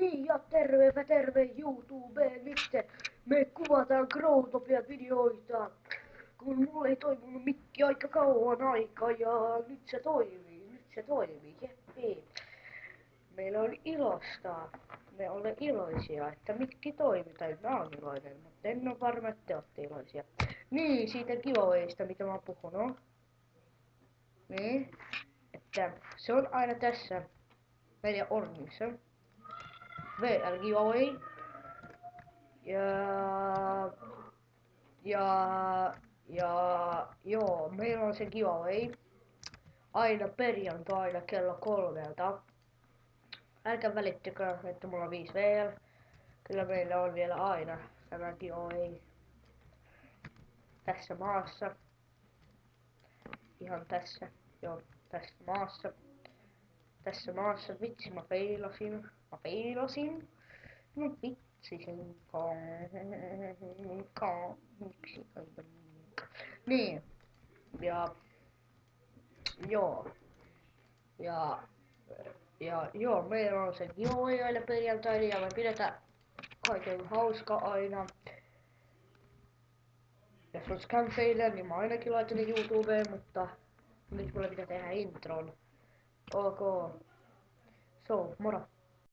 Niin, ja tervepä terve YouTube. Nyt me kuvataan Growtopia-videoita. Kun mulla ei toiminut mikki aika kauan aikaa ja nyt se toimii, jeppi. Meillä on ilosta. Me olemme iloisia, että mikki toimii, tai mä oon iloinen, mutta en oo varma, että te ootte iloisia. Niin, siitä giveawaysta, mitä mä oon puhunut. Niin, että se on aina tässä meidän ornissa. VL giveaway. Joo, meillä on se giveaway aina perjantaina kello 3. Älkää välittykö, että mulla on 5 VL. Kyllä meillä on vielä aina tämä giveaway tässä maassa. Ihan tässä, joo, tässä maassa. Tässä maassa, vitsi mä feilasin. No vitsi senkaan. Miksi? Niin. Ja joo. Joo, meillä on se giveaway aina perjantaina ja me pidetään kaiken hauska aina. Jos on scam-failejä, niin mä ainakin laitan ne YouTubeen, mutta nyt mulle pitää tehdä intron. Ok. So, moro.